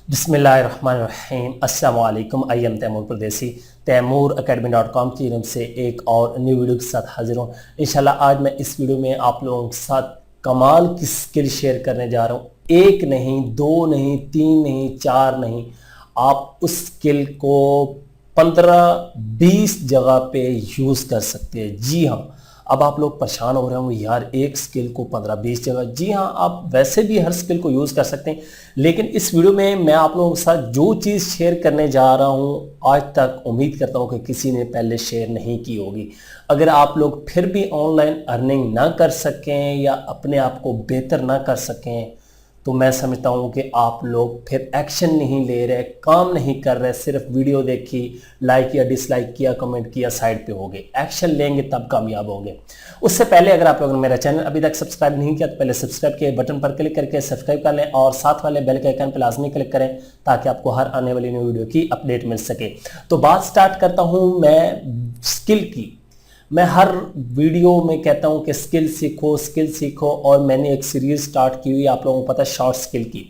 बिस्मिल्लाहिर्रहमानिर्रहीम। अस्सलाम वालेकुम। आई एम तैमूर परदेसी तैमूर academy.com की तरफ से एक और न्यू वीडियो के साथ हाजिर हूँ। इंशाल्लाह आज मैं इस वीडियो में आप लोगों के साथ कमाल की स्किल शेयर करने जा रहा हूँ। एक नहीं, दो नहीं, तीन नहीं, चार नहीं, आप उस स्किल को 15-20 जगह पे यूज़ कर सकते हैं। जी हाँ, अब आप लोग परेशान हो रहे होंगे यार एक स्किल को 15-20 जगह। जी हाँ, आप वैसे भी हर स्किल को यूज़ कर सकते हैं, लेकिन इस वीडियो में मैं आप लोगों के साथ जो चीज़ शेयर करने जा रहा हूँ आज तक उम्मीद करता हूँ कि किसी ने पहले शेयर नहीं की होगी। अगर आप लोग फिर भी ऑनलाइन अर्निंग ना कर सकें या अपने आप को बेहतर ना कर सकें तो मैं समझता हूँ कि आप लोग फिर एक्शन नहीं ले रहे, काम नहीं कर रहे, सिर्फ वीडियो देखी, लाइक या डिसलाइक किया, कमेंट किया, साइड पे हो गए। एक्शन लेंगे तब कामयाब होंगे। उससे पहले अगर आप लोगों ने मेरा चैनल अभी तक सब्सक्राइब नहीं किया तो पहले सब्सक्राइब के बटन पर क्लिक करके सब्सक्राइब कर लें और साथ वाले बेल के आइकन पर लाजमी क्लिक करें ताकि आपको हर आने वाली न्यू वीडियो की अपडेट मिल सके। तो बात स्टार्ट करता हूँ मैं स्किल की। मैं हर वीडियो में कहता हूं कि स्किल सीखो और मैंने एक सीरीज स्टार्ट की हुई, आप लोगों को पता है, शॉर्ट स्किल की।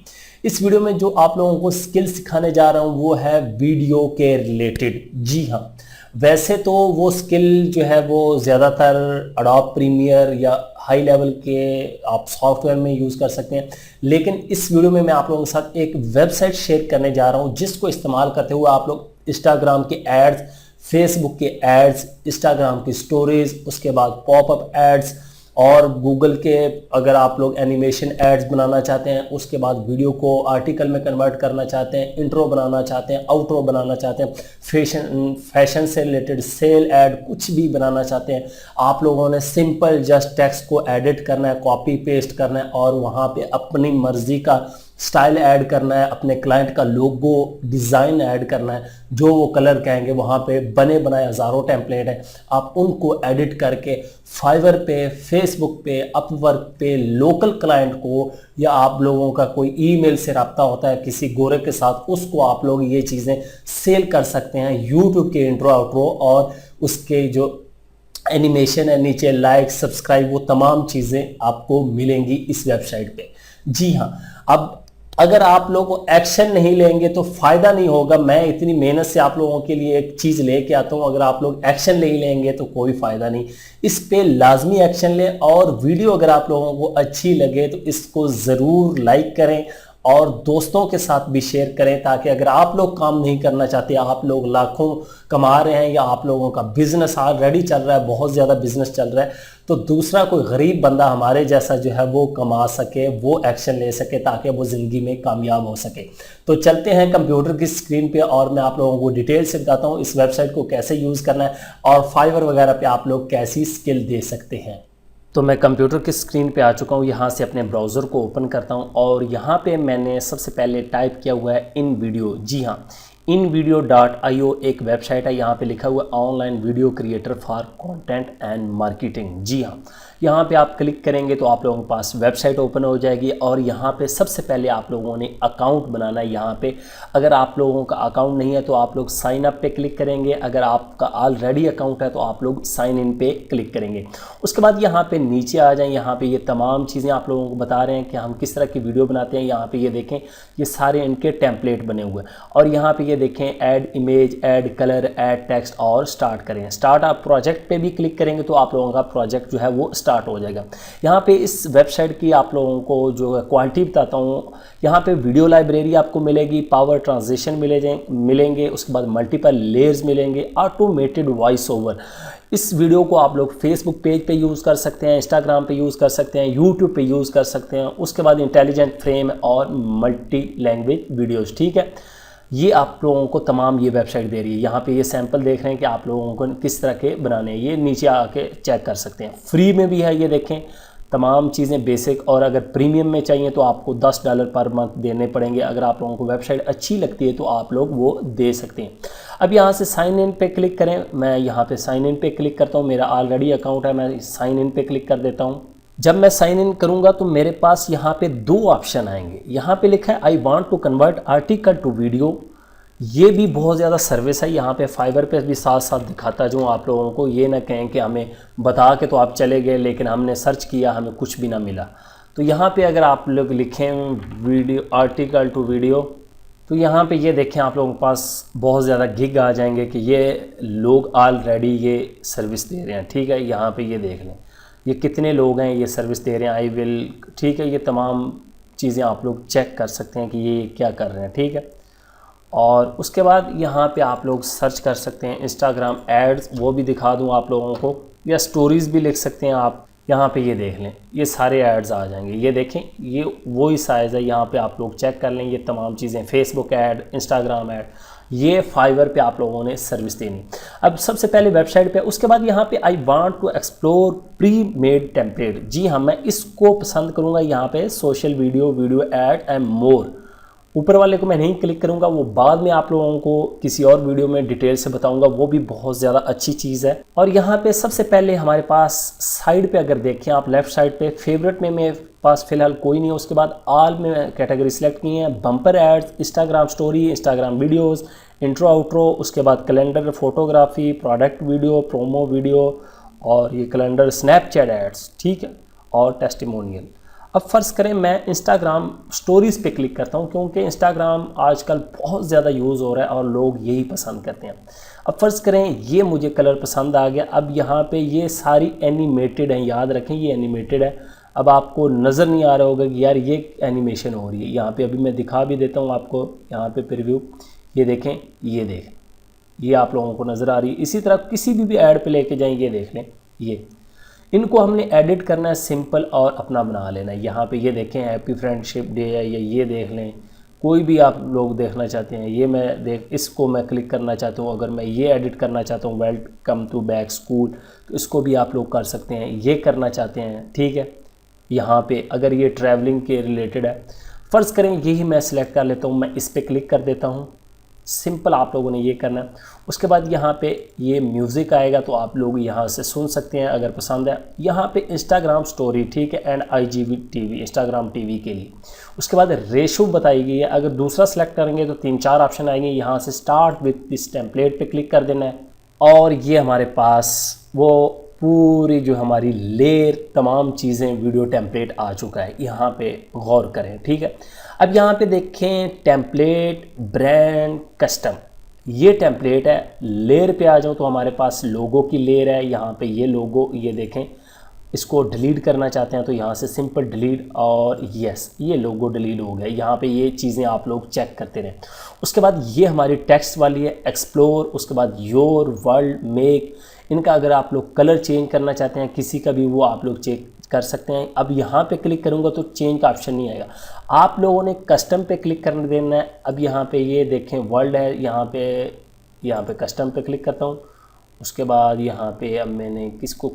इस वीडियो में जो आप लोगों को स्किल सिखाने जा रहा हूं वो है वीडियो के रिलेटेड। जी हाँ, वैसे तो वो स्किल जो है वो ज़्यादातर एडोब प्रीमियर या हाई लेवल के आप सॉफ्टवेयर में यूज़ कर सकते हैं, लेकिन इस वीडियो में मैं आप लोगों के साथ एक वेबसाइट शेयर करने जा रहा हूँ जिसको इस्तेमाल करते हुए आप लोग इंस्टाग्राम के एड्स, फेसबुक के एड्स, इंस्टाग्राम की स्टोरीज, उसके बाद पॉपअप एड्स और गूगल के अगर आप लोग एनिमेशन एड्स बनाना चाहते हैं, उसके बाद वीडियो को आर्टिकल में कन्वर्ट करना चाहते हैं, इंट्रो बनाना चाहते हैं, आउट्रो बनाना चाहते हैं, फैशन से रिलेटेड सेल ऐड कुछ भी बनाना चाहते हैं, आप लोगों ने सिंपल जस्ट टेक्स्ट को एडिट करना है, कॉपी पेस्ट करना है और वहाँ पे अपनी मर्जी का स्टाइल ऐड करना है, अपने क्लाइंट का लोगो डिज़ाइन ऐड करना है, जो वो कलर कहेंगे। वहाँ पे बने बनाए हज़ारों टेम्पलेट हैं, आप उनको एडिट करके फाइवर पे, फेसबुक पे, अपवर्क पे लोकल क्लाइंट को या आप लोगों का कोई ईमेल से रब्ता होता है किसी गोरे के साथ, उसको आप लोग ये चीज़ें सेल कर सकते हैं। यूट्यूब के इंट्रो आउट्रो और उसके जो एनिमेशन है, नीचे लाइक सब्सक्राइब, वो तमाम चीज़ें आपको मिलेंगी इस वेबसाइट पे। जी हाँ, अब अगर आप लोग एक्शन नहीं लेंगे तो फायदा नहीं होगा। मैं इतनी मेहनत से आप लोगों के लिए एक चीज लेके आता हूं, अगर आप लोग एक्शन नहीं लेंगे तो कोई फायदा नहीं। इस पे लाजमी एक्शन लें और वीडियो अगर आप लोगों को अच्छी लगे तो इसको जरूर लाइक करें और दोस्तों के साथ भी शेयर करें, ताकि अगर आप लोग काम नहीं करना चाहते, आप लोग लाखों कमा रहे हैं या आप लोगों का बिजनेस ऑलरेडी चल रहा है, बहुत ज़्यादा बिजनेस चल रहा है, तो दूसरा कोई गरीब बंदा हमारे जैसा जो है वो कमा सके, वो एक्शन ले सके ताकि वो ज़िंदगी में कामयाब हो सके। तो चलते हैं कंप्यूटर की स्क्रीन पे और मैं आप लोगों को डिटेल से बताता हूँ इस वेबसाइट को कैसे यूज़ करना है और फाइवर वगैरह पे आप लोग कैसी स्किल दे सकते हैं। तो मैं कंप्यूटर की स्क्रीन पे आ चुका हूँ, यहाँ से अपने ब्राउज़र को ओपन करता हूँ और यहाँ पे मैंने सबसे पहले टाइप किया हुआ है इन वीडियो। जी हाँ, invideo.io एक वेबसाइट है, यहाँ पे लिखा हुआ online video creator for content and marketing. जी हाँ, यहाँ पे आप क्लिक करेंगे तो आप लोगों के पास वेबसाइट ओपन हो जाएगी और यहाँ पे सबसे पहले आप लोगों ने अकाउंट बनाना है। यहाँ पे अगर आप लोगों का अकाउंट नहीं है तो आप लोग साइन अप पे क्लिक करेंगे, अगर आपका ऑलरेडी अकाउंट है तो आप लोग साइन इन पे क्लिक करेंगे। उसके बाद यहाँ पे नीचे आ जाएं, यहाँ पे ये तमाम चीज़ें आप लोगों को बता रहे हैं कि हम किस तरह की वीडियो बनाते हैं। यहाँ पे ये देखें, ये सारे इनके टेम्पलेट बने हुए हैं और यहाँ पे ये देखें add image, add colour, add text और स्टार्ट करें। स्टार्ट आप प्रोजेक्ट पे भी क्लिक करेंगे तो आप लोगों का प्रोजेक्ट जो है वो स्टार्ट हो जाएगा। यहाँ पे इस वेबसाइट की आप लोगों को जो है क्वालिटी बताता हूँ। यहाँ पे वीडियो लाइब्रेरी आपको मिलेगी, पावर ट्रांजिशन मिलेंगे, उसके बाद मल्टीपल लेयर्स मिलेंगे, ऑटोमेटेड वॉइस ओवर। इस वीडियो को आप लोग फेसबुक पेज पे यूज़ कर सकते हैं, इंस्टाग्राम पे यूज़ कर सकते हैं, यूट्यूब पे यूज़ कर सकते हैं। उसके बाद इंटेलिजेंट फ्रेम और मल्टी लैंग्वेज वीडियोज़। ठीक है, ये आप लोगों को तमाम ये वेबसाइट दे रही है। यहाँ पे ये सैंपल देख रहे हैं कि आप लोगों को किस तरह के बनाने हैं, ये नीचे आके चेक कर सकते हैं। फ्री में भी है, ये देखें तमाम चीज़ें बेसिक, और अगर प्रीमियम में चाहिए तो आपको $10 पर मंथ देने पड़ेंगे। अगर आप लोगों को वेबसाइट अच्छी लगती है तो आप लोग वो दे सकते हैं। अब यहाँ से साइन इन पे क्लिक करें, मैं यहाँ पे साइन इन पे क्लिक करता हूँ, मेरा ऑलरेडी अकाउंट है, मैं साइन इन पे क्लिक कर देता हूँ। जब मैं साइन इन करूंगा तो मेरे पास यहाँ पे दो ऑप्शन आएंगे। यहाँ पे लिखा है I want to convert article to video. ये भी बहुत ज़्यादा सर्विस है, यहाँ पे फाइवर पे भी साथ साथ दिखाता जो आप लोगों को, ये ना कहें कि हमें बता के तो आप चले गए लेकिन हमने सर्च किया हमें कुछ भी ना मिला। तो यहाँ पे अगर आप लोग लिखें वीडियो आर्टिकल टू वीडियो, तो यहाँ पे ये देखें आप लोगों के पास बहुत ज़्यादा गिग आ जाएंगे कि ये लोग ऑलरेडी ये सर्विस दे रहे हैं। ठीक है, यहाँ पे ये देख लें ये कितने लोग हैं ये सर्विस दे रहे हैं। आई विल, ठीक है, ये तमाम चीज़ें आप लोग चेक कर सकते हैं कि ये क्या कर रहे हैं। ठीक है, और उसके बाद यहाँ पे आप लोग सर्च कर सकते हैं इंस्टाग्राम एड्स, वो भी दिखा दूँ आप लोगों को, या स्टोरीज़ भी लिख सकते हैं आप। यहाँ पे ये देख लें ये सारे एड्स आ जाएंगे। ये देखें ये वही साइज़ है, यहाँ पे आप लोग चेक कर लें ये तमाम चीज़ें, फेसबुक ऐड, इंस्टाग्राम ऐड, ये फाइवर पे आप लोगों ने सर्विस देनी। अब सबसे पहले वेबसाइट पे, उसके बाद यहाँ पे I want to explore premade template. जी हाँ, मैं इसको पसंद करूँगा। यहाँ पे social video ad and more, ऊपर वाले को मैं नहीं क्लिक करूंगा, वो बाद में आप लोगों को किसी और वीडियो में डिटेल से बताऊंगा, वो भी बहुत ज़्यादा अच्छी चीज़ है। और यहाँ पे सबसे पहले हमारे पास साइड पे अगर देखें आप लेफ़्ट साइड पे, फेवरेट में मेरे पास फ़िलहाल कोई नहीं है। उसके बाद ऑल में कैटेगरी सेलेक्ट की हैं, bumper ads, Instagram story, Instagram videos, intro outro, उसके बाद calendar, photography, product video, promo video, और ये कैलेंडर, स्नैपचैट एड्स, ठीक है, और टेस्टिमोनियल। अब फ़र्ज़ करें मैं इंस्टाग्राम स्टोरीज़ पे क्लिक करता हूँ, क्योंकि इंस्टाग्राम आजकल बहुत ज़्यादा यूज़ हो रहा है और लोग यही पसंद करते हैं। अब फ़र्ज़ करें ये मुझे कलर पसंद आ गया। अब यहाँ पे ये सारी एनिमेटेड हैं, याद रखें ये एनिमेटेड है। अब आपको नज़र नहीं आ रहा होगा कि यार ये एनिमेशन हो रही है। यहाँ पे अभी मैं दिखा भी देता हूँ आपको, यहाँ पे प्रीव्यू, ये देखें, ये आप लोगों को नज़र आ रही है। इसी तरह किसी भी ऐड पे लेके जाएं, ये देख लें, ये इनको हमने एडिट करना है सिंपल और अपना बना लेना है। यहाँ पे ये देखें हैप्पी फ्रेंडशिप डे है, ये देख लें, कोई भी आप लोग देखना चाहते हैं, ये मैं इसको मैं क्लिक करना चाहता हूँ। अगर मैं ये एडिट करना चाहता हूँ, वेलकम टू बैक स्कूल, तो इसको भी आप लोग कर सकते हैं, ये करना चाहते हैं। ठीक है, यहाँ पे अगर ये ट्रैवलिंग के रिलेटेड है, फ़र्ज़ करें यही मैं सिलेक्ट कर लेता हूँ, मैं इस पर क्लिक कर देता हूँ। सिंपल आप लोगों ने ये करना है। उसके बाद यहाँ पे ये म्यूज़िक आएगा, तो आप लोग यहाँ से सुन सकते हैं अगर पसंद है। यहाँ पे इंस्टाग्राम स्टोरी, ठीक है, एंड IGTV, इंस्टाग्राम टीवी के लिए। उसके बाद रेशो बताई गई है, अगर दूसरा सेलेक्ट करेंगे तो 3-4 ऑप्शन आएंगे। यहाँ से स्टार्ट विथ दिस टेम्पलेट पे क्लिक कर देना है, और ये हमारे पास वो पूरी जो हमारी लेयर तमाम चीज़ें वीडियो टेम्पलेट आ चुका है। यहाँ पे गौर करें, ठीक है। अब यहाँ पे देखें टेम्पलेट, ब्रांड, कस्टम, ये टेम्पलेट है। लेयर पे आ जाओ तो हमारे पास लोगो की लेयर है। यहाँ पे ये लोगो, ये देखें, इसको डिलीट करना चाहते हैं तो यहाँ से सिंपल डिलीट, और यस, ये लोगो डिलीट हो गया। यहाँ पे ये चीज़ें आप लोग चेक करते रहें। उसके बाद ये हमारी टेक्स्ट वाली है, एक्सप्लोर, उसके बाद योर वर्ल्ड, मेक, इनका अगर आप लोग कलर चेंज करना चाहते हैं किसी का भी, वो आप लोग चेक कर सकते हैं। अब यहाँ पे क्लिक करूँगा तो चेंज का ऑप्शन नहीं आएगा, आप लोगों ने कस्टम पे क्लिक करने देना है। अब यहाँ पे ये देखें वर्ल्ड है, यहाँ पे कस्टम पे क्लिक करता हूँ। उसके बाद यहाँ पे अब मैंने किसको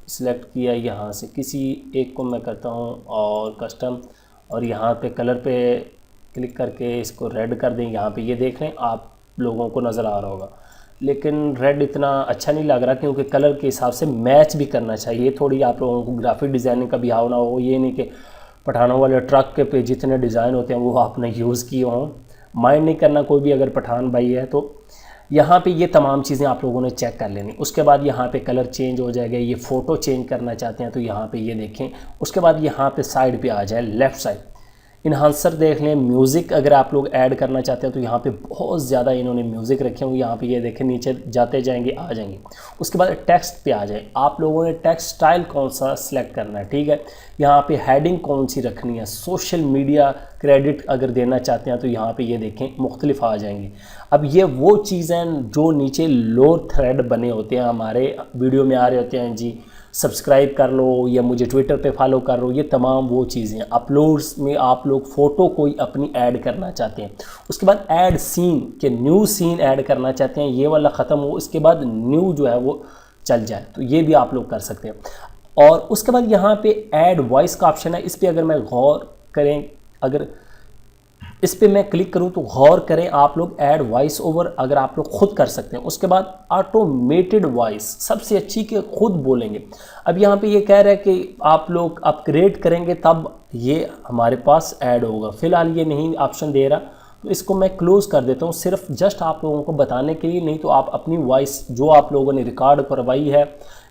सिलेक्ट किया, यहाँ से किसी एक को मैं करता हूँ और कस्टम, और यहाँ पे कलर पे क्लिक करके इसको रेड कर दें। यहाँ पे ये देख लें, आप लोगों को नज़र आ रहा होगा, लेकिन रेड इतना अच्छा नहीं लग रहा, क्योंकि कलर के हिसाब से मैच भी करना चाहिए। थोड़ी आप लोगों को ग्राफिक डिज़ाइनिंग का भी भावना हो, ये नहीं कि पठानों वाले ट्रक के पे जितने डिज़ाइन होते हैं वो आपने यूज़ किए हों। माइंड नहीं करना कोई भी अगर पठान भाई है तो। यहाँ पे ये तमाम चीज़ें आप लोगों ने चेक कर लेनी। उसके बाद यहाँ पे कलर चेंज हो जाएगा। ये फ़ोटो चेंज करना चाहते हैं तो यहाँ पे ये देखें। उसके बाद यहाँ पे साइड पे आ जाए, लेफ़्ट साइड इन्हांसर देख लें। म्यूज़िक अगर आप लोग ऐड करना चाहते हैं तो यहाँ पे बहुत ज़्यादा इन्होंने म्यूज़िक रखे होंगे। यहाँ पे ये देखें, नीचे जाते जाएंगे आ जाएंगे। उसके बाद टेक्स्ट पे आ जाए, आप लोगों ने टेक्स्ट स्टाइल कौन सा सिलेक्ट करना है, ठीक है। यहाँ पे हेडिंग कौन सी रखनी है, सोशल मीडिया क्रेडिट अगर देना चाहते हैं तो यहाँ पे ये देखें मुख्तलिफ आ जाएंगे। अब ये वो चीज़ें जो नीचे लोअर थ्रेड बने होते हैं, हमारे वीडियो में आ रहे होते हैं जी, सब्सक्राइब कर लो या मुझे ट्विटर पे फॉलो कर लो, ये तमाम वो चीज़ें। अपलोड्स में आप लोग फ़ोटो कोई अपनी ऐड करना चाहते हैं। उसके बाद ऐड सीन के न्यू सीन ऐड करना चाहते हैं, ये वाला ख़त्म हो, इसके बाद न्यू जो है वो चल जाए, तो ये भी आप लोग कर सकते हैं। और उसके बाद यहाँ पे ऐड वॉइस का ऑप्शन है, इस पर अगर मैं गौर करें, अगर इस पे मैं क्लिक करूं तो गौर करें आप लोग, ऐड वॉइस ओवर अगर आप लोग खुद कर सकते हैं। उसके बाद ऑटोमेटेड वॉइस सबसे अच्छी के खुद बोलेंगे। अब यहाँ पे ये कह रहा है कि आप लोग अपग्रेड करेंगे तब ये हमारे पास ऐड होगा। फिलहाल ये नहीं ऑप्शन दे रहा, तो इसको मैं क्लोज़ कर देता हूँ, सिर्फ जस्ट आप लोगों को बताने के लिए, नहीं तो आप अपनी वॉइस जो आप लोगों ने रिकॉर्ड करवाई है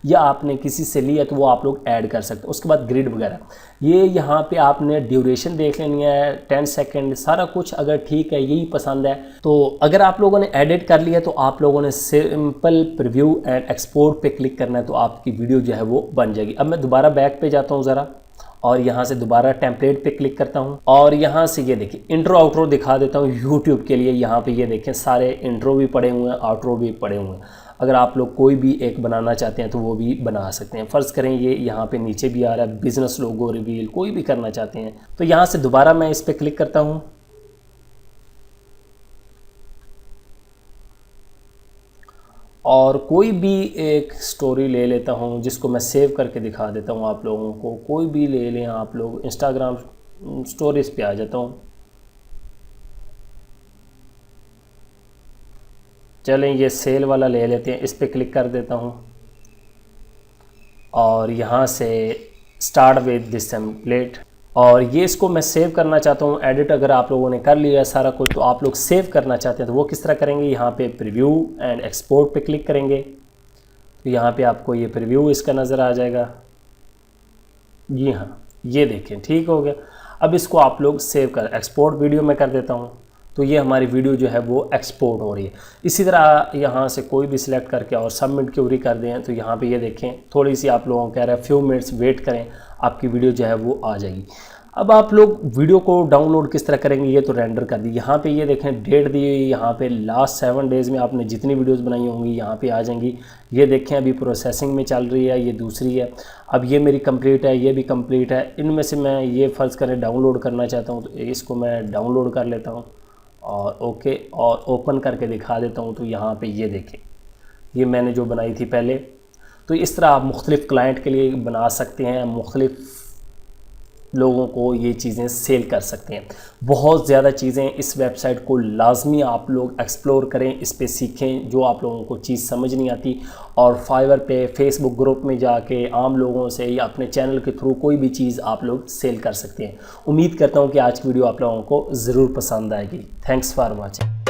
या आपने किसी से लिया तो वो आप लोग ऐड कर सकते हैं। उसके बाद ग्रिड वगैरह, ये यहाँ पे आपने ड्यूरेशन देख लेनी है, 10 सेकंड, सारा कुछ अगर ठीक है, यही पसंद है तो अगर आप लोगों ने एडिट कर लिया तो आप लोगों ने सिंपल प्रीव्यू एंड एक्सपोर्ट पे क्लिक करना है तो आपकी वीडियो जो है वो बन जाएगी। अब मैं दोबारा बैक पे जाता हूँ ज़रा और यहाँ से दोबारा टेम्पलेट पे क्लिक करता हूँ और यहाँ से ये देखिए इंट्रो आउट्रो दिखा देता हूँ यूट्यूब के लिए। यहाँ पे ये देखें सारे इंट्रो भी पड़े हुए हैं, आउट्रो भी पड़े हुए हैं। अगर आप लोग कोई भी एक बनाना चाहते हैं तो वो भी बना सकते हैं। फ़र्ज़ करें ये यहाँ पे नीचे भी आ रहा है बिज़नेस लोगो रिवील, कोई भी करना चाहते हैं तो यहाँ से दोबारा मैं इस पर क्लिक करता हूँ और कोई भी एक स्टोरी ले लेता हूँ जिसको मैं सेव करके दिखा देता हूँ आप लोगों को। कोई भी ले लें आप लोग, इंस्टाग्राम स्टोरीज पे आ जाता हूँ। चलें ये सेल वाला ले लेते हैं, इस पर क्लिक कर देता हूँ और यहाँ से स्टार्ट विद दिस टेम्पलेट और ये इसको मैं सेव करना चाहता हूँ। एडिट अगर आप लोगों ने कर लिया सारा कुछ तो आप लोग सेव करना चाहते हैं तो वो किस तरह करेंगे, यहाँ पे प्रीव्यू एंड एक्सपोर्ट पे क्लिक करेंगे तो यहाँ पे आपको ये प्रीव्यू इसका नज़र आ जाएगा। जी हाँ, ये देखें ठीक हो गया। अब इसको आप लोग सेव कर, एक्सपोर्ट वीडियो में कर देता हूँ तो ये हमारी वीडियो जो है वो एक्सपोर्ट हो रही है। इसी तरह यहाँ से कोई भी सिलेक्ट करके और सबमिट क्यूरी कर दें तो यहाँ पे ये देखें थोड़ी सी आप लोगों को कह रहा है फ्यू मिनट्स वेट करें, आपकी वीडियो जो है वो आ जाएगी। अब आप लोग वीडियो को डाउनलोड किस तरह करेंगे, ये तो रेंडर कर दी। यहाँ पे ये देखें डेट दी हुई, यहाँ पे लास्ट 7 डेज़ में आपने जितनी वीडियोस बनाई होंगी यहाँ पे आ जाएंगी। ये देखें अभी प्रोसेसिंग में चल रही है, ये दूसरी है। अब ये मेरी कंप्लीट है, ये भी कंप्लीट है। इनमें से मैं ये फ़र्ज़ करें डाउनलोड करना चाहता हूँ तो इसको मैं डाउनलोड कर लेता हूँ और ओके और ओपन करके दिखा देता हूँ। तो यहाँ पे ये देखें ये मैंने जो बनाई थी पहले। तो इस तरह आप मुख्तलिफ़ क्लाइंट के लिए बना सकते हैं, मुख्तलिफ़ लोगों को ये चीज़ें सेल कर सकते हैं। बहुत ज़्यादा चीज़ें इस वेबसाइट को लाजमी आप लोग एक्सप्लोर करें, इस पे सीखें जो आप लोगों को चीज़ समझ नहीं आती और फाइवर पे फेसबुक ग्रुप में जाके आम लोगों से या अपने चैनल के थ्रू कोई भी चीज़ आप लोग सेल कर सकते हैं। उम्मीद करता हूँ कि आज की वीडियो आप लोगों को ज़रूर पसंद आएगी। Thanks for watching.